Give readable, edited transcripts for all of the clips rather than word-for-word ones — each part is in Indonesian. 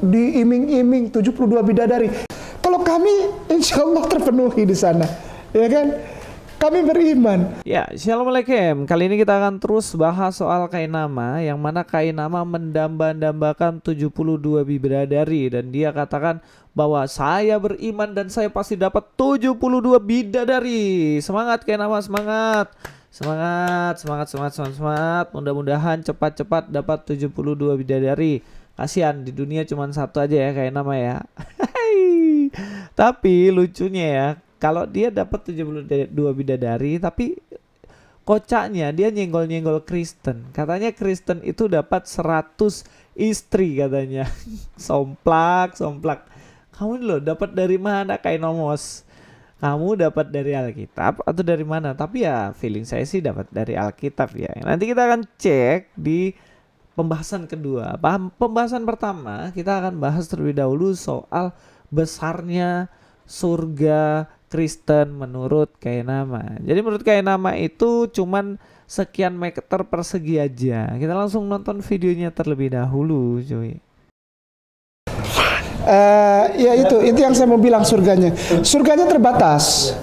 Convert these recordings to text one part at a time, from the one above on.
diiming-iming 72 bidadari. Kalau kami insya Allah terpenuhi di sana, ya kan? Kami beriman. Ya, Assalamualaikum. Kali ini kita akan terus bahas soal Kainama, yang mana Kainama mendamba-dambakan 72 bidadari, dan dia katakan bahwa saya beriman dan saya pasti dapat 72 bidadari. Semangat Kainama, semangat. Semangat. Mudah-mudahan cepat-cepat dapat 72 bidadari. Kasihan di dunia cuma satu aja ya Kainama ya. Tapi lucunya ya, kalau dia dapat 72 bidadari, tapi kocaknya dia nyenggol-nyenggol Kristen. Katanya Kristen itu dapat 100 istri katanya. Somplak. Kamu loh dapat dari mana Kainomos? Kamu dapat dari Alkitab atau dari mana? Tapi ya feeling saya sih dapat dari Alkitab ya. Nanti kita akan cek di pembahasan kedua. Pembahasan pertama kita akan bahas terlebih dahulu soal besarnya surga Kristen menurut Kainama. Jadi menurut Kainama itu cuman sekian meter persegi aja. Kita langsung nonton videonya terlebih dahulu, cuy. Ya itu yang saya mau bilang surganya. Surganya terbatas,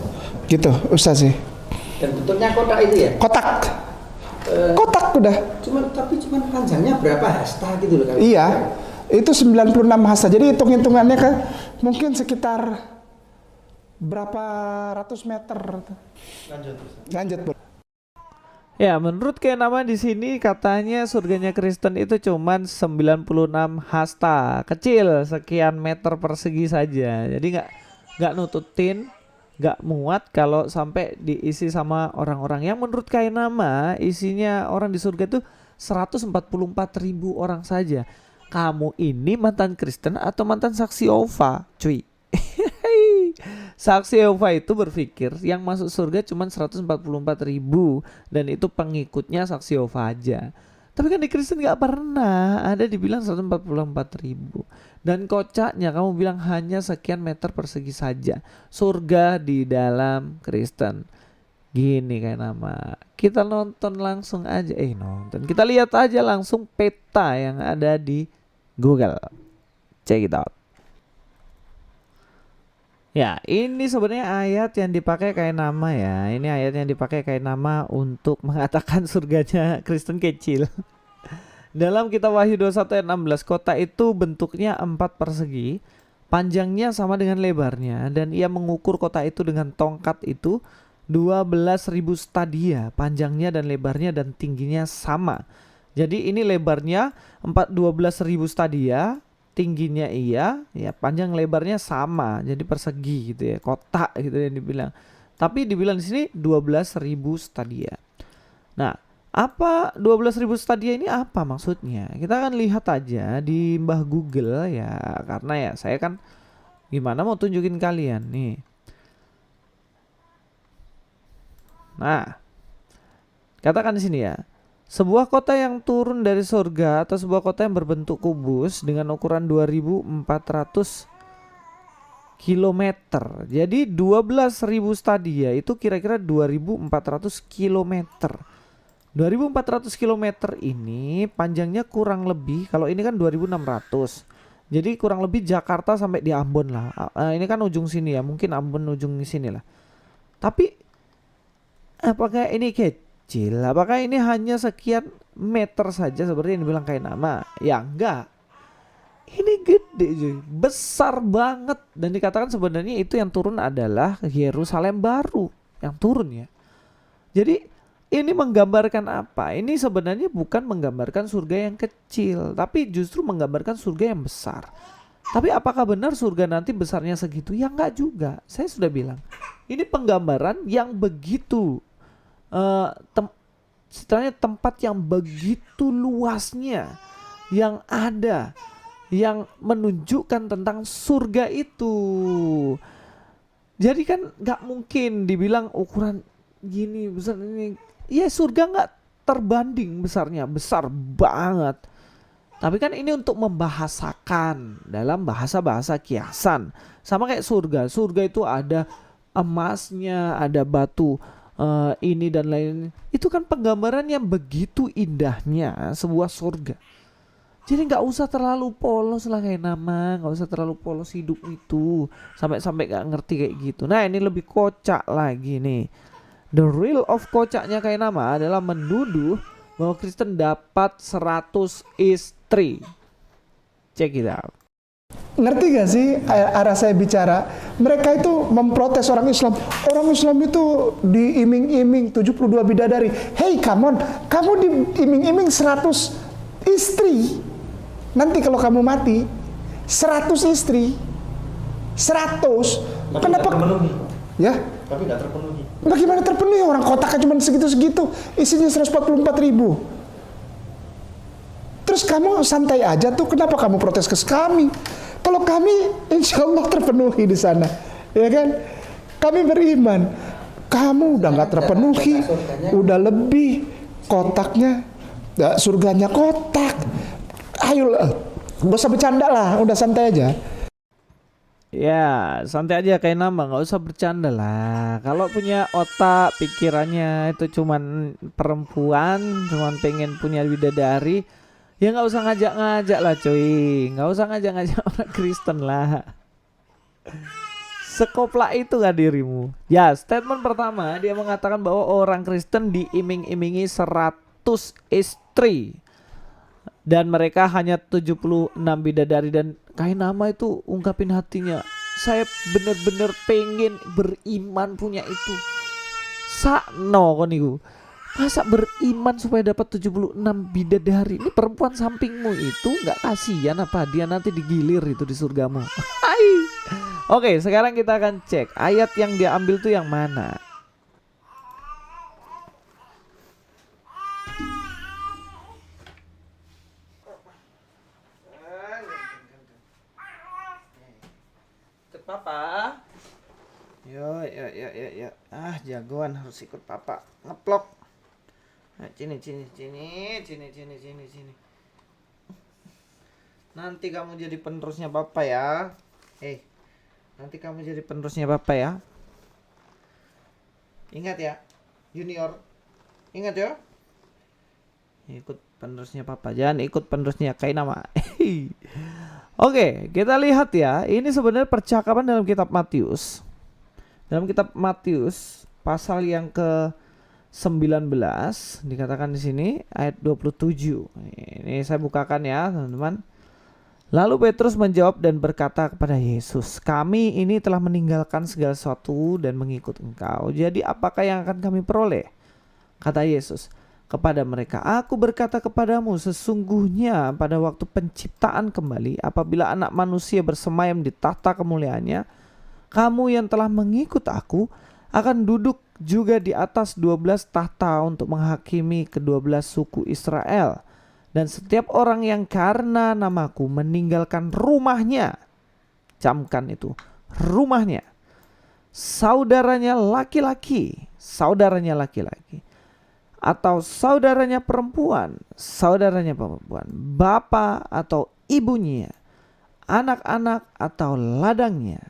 gitu, Ustaz sih. Dan bentuknya kotak itu ya? Kotak udah. Cuman panjangnya berapa hasta gitu loh? Iya, itu 96 hasta. Jadi hitung-hitungannya kan mungkin sekitar berapa ratus meter. Lanjut, Bro. Ya, menurut Kainama di sini katanya surganya Kristen itu cuman 96 hasta, kecil, sekian meter persegi saja. Jadi nggak nututin, nggak muat kalau sampai diisi sama orang-orang. Yang menurut Kainama isinya orang di surga itu 144.000 orang saja. Kamu ini mantan Kristen atau mantan saksi Yehova, cuy? Saksi Yehova itu berpikir yang masuk surga cuma 144.000 dan itu pengikutnya saksi Yehova aja. Tapi kan di Kristen gak pernah ada dibilang 144.000. Dan kocaknya kamu bilang hanya sekian meter persegi saja surga di dalam Kristen. Gini Kainama, kita nonton langsung aja. Kita lihat aja langsung peta yang ada di Google. Check it out. Ya, ini sebenarnya ayat yang dipakai Kainama ya. Ini ayat yang dipakai Kainama untuk mengatakan surganya Kristen kecil. Dalam kitab Wahyu 21 ayat 16, kota itu bentuknya 4 persegi, panjangnya sama dengan lebarnya, dan ia mengukur kota itu dengan tongkat itu 12.000 stadia, panjangnya dan lebarnya dan tingginya sama. Jadi ini lebarnya 12.000 stadia, tingginya iya, ya panjang lebarnya sama, jadi persegi gitu ya, kotak gitu yang dibilang. Tapi dibilang di sini 12.000 stadia. Nah, apa 12.000 stadia ini apa maksudnya? Kita akan lihat aja di Mbah Google ya, karena ya saya kan gimana mau tunjukin kalian nih. Nah, katakan di sini ya. Sebuah kota yang turun dari surga atau sebuah kota yang berbentuk kubus dengan ukuran 2.400 km. Jadi 12.000 stadia itu kira-kira 2.400 km. 2.400 km ini panjangnya kurang lebih, kalau ini kan 2.600. Jadi kurang lebih Jakarta sampai di Ambon lah. Ini kan ujung sini ya, mungkin Ambon ujung sini lah. Tapi apakah ini kecil? Apakah ini hanya sekian meter saja seperti yang dibilang Kainama? Ya enggak. Ini gede cuy, besar banget. Dan dikatakan sebenarnya itu yang turun adalah Yerusalem baru yang turun ya. Jadi ini menggambarkan apa? Ini sebenarnya bukan menggambarkan surga yang kecil, tapi justru menggambarkan surga yang besar. Tapi apakah benar surga nanti besarnya segitu? Ya enggak juga. Saya sudah bilang, ini penggambaran yang begitu setelahnya tempat yang begitu luasnya yang ada, yang menunjukkan tentang surga itu. Jadi kan gak mungkin dibilang ukuran gini besar ini. Ya surga gak terbanding besarnya, besar banget. Tapi kan ini untuk membahasakan dalam bahasa-bahasa kiasan. Sama kayak surga. Surga itu ada emasnya, ada batu ini dan lain. Itu kan penggambaran yang begitu indahnya sebuah surga. Jadi nggak usah terlalu polos lah kayak nama, nggak usah terlalu polos hidup itu sampai nggak ngerti kayak gitu. Nah ini lebih kocak lagi nih. The real of kocaknya kayak nama adalah menuduh bahwa Kristen dapat 100 istri. Check it out. Ngerti gak sih arah saya bicara? Mereka itu memprotes orang Islam. Orang Islam itu diiming-iming 72 bidadari. Hey, come on, kamu diiming-iming 100 istri. Nanti kalau kamu mati 100 istri, 100. Tapi Kenapa? nggak terpenuhi. Ya? Tapi nggak terpenuhi. Bagaimana terpenuhi? Orang kotaknya cuma segitu-segitu, isinya 144.000. Terus kamu santai aja tuh, kenapa kamu protes ke kami? Kalau kami insya Allah terpenuhi di sana, ya kan? Kami beriman. Kamu udah nggak terpenuhi, udah lebih kotaknya, surganya kotak. Ayo, gak usah bercanda lah, udah santai aja. Ya santai aja kayak nama, nggak usah bercanda lah. Kalau punya otak pikirannya itu cuman perempuan, cuman pengen punya bidadari, ya nggak usah ngajak-ngajak lah cuy, nggak usah ngajak-ngajak orang Kristen lah. Sekoplak itu gak dirimu? Ya, statement pertama dia mengatakan bahwa orang Kristen diiming-imingi 100 istri dan mereka hanya 76 bidadari. Dan kayak nama itu ungkapin hatinya, saya bener-bener pengen beriman punya itu. Sakno kon niku. Masa beriman supaya dapat 76 bidadari? Ini perempuan sampingmu itu nggak kasihan apa dia nanti digilir itu di surgamu? Hai. Oke, sekarang kita akan cek ayat yang dia ambil tuh yang mana. Ikut papa. Yo. Ah, jagoan harus ikut papa. Ngeplok. Nah, sini. Nanti kamu jadi penerusnya papa ya. Nanti kamu jadi penerusnya papa ya. Ingat ya, junior. Ingat ya. Ikut penerusnya papa, jangan ikut penerusnya kayak nama. Oke, kita lihat ya. Ini sebenarnya percakapan dalam kitab Matius. Dalam kitab Matius pasal yang ke-19 dikatakan di sini ayat 27. Ini saya bukakan ya, teman-teman. Lalu Petrus menjawab dan berkata kepada Yesus, kami ini telah meninggalkan segala sesuatu dan mengikut Engkau. Jadi apakah yang akan kami peroleh? Kata Yesus kepada mereka, aku berkata kepadamu, sesungguhnya pada waktu penciptaan kembali, apabila anak manusia bersemayam di tahta kemuliaannya, kamu yang telah mengikut aku akan duduk juga di atas 12 tahta untuk menghakimi ke-12 suku Israel. Dan setiap orang yang karena namaku meninggalkan rumahnya, camkan itu, rumahnya, saudaranya laki-laki, atau saudaranya perempuan, bapak atau ibunya, anak-anak atau ladangnya,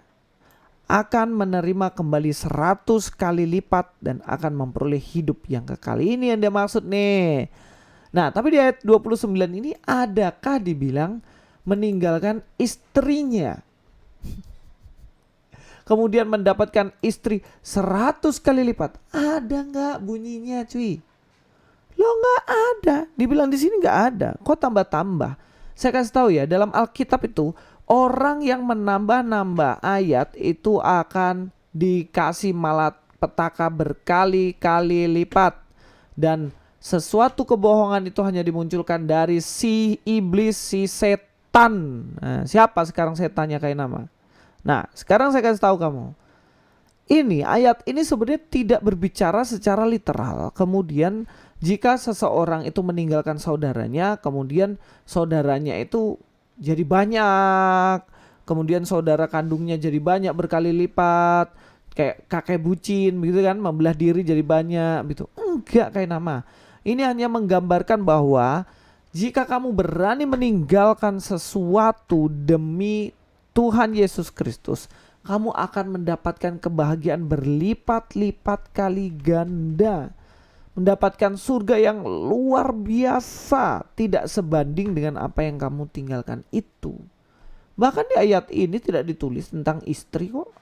akan menerima kembali 100 kali lipat dan akan memperoleh hidup yang kekal. Ini yang dia maksud nih. Nah, tapi di ayat 29 ini adakah dibilang meninggalkan istrinya? Kemudian mendapatkan istri 100 kali lipat. Ada nggak bunyinya cuy? Lo nggak ada. Dibilang di sini nggak ada. Kok tambah-tambah? Saya kasih tahu ya, dalam Alkitab itu orang yang menambah-nambah ayat itu akan dikasih malapetaka berkali-kali lipat. Dan sesuatu kebohongan itu hanya dimunculkan dari si iblis, si setan. Nah, siapa sekarang setannya kayak nama? Nah, sekarang saya kasih tahu kamu. Ini ayat ini sebenarnya tidak berbicara secara literal. Kemudian jika seseorang itu meninggalkan saudaranya, kemudian saudaranya itu jadi banyak. Kemudian saudara kandungnya jadi banyak berkali lipat. Kayak kakek bucin begitu kan, membelah diri jadi banyak gitu. Enggak kayak nama. Ini hanya menggambarkan bahwa jika kamu berani meninggalkan sesuatu demi Tuhan Yesus Kristus, kamu akan mendapatkan kebahagiaan berlipat-lipat kali ganda. mendapatkan surga yang luar biasa, tidak sebanding dengan apa yang kamu tinggalkan itu. Bahkan di ayat ini tidak ditulis tentang istri kok.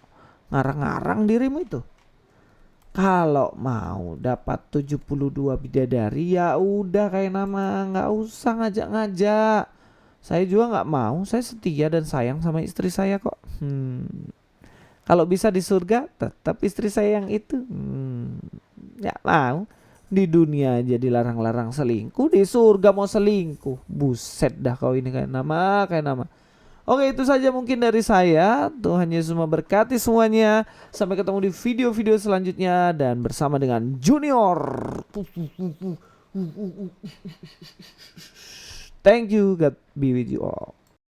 Ngarang-ngarang dirimu itu. Kalau mau dapat 72 bidadari ya udah kayak nama, nggak usah ngajak-ngajak. Saya juga nggak mau, saya setia dan sayang sama istri saya kok. Kalau bisa di surga tetap istri saya yang itu. Nggak mau. Di dunia aja dilarang-larang selingkuh, di surga mau selingkuh. Buset dah kau ini kayak nama. Oke, itu saja mungkin dari saya. Tuhan Yesus memberkati semuanya. Sampai ketemu di video-video selanjutnya dan bersama dengan Junior. Thank you. God be with you all.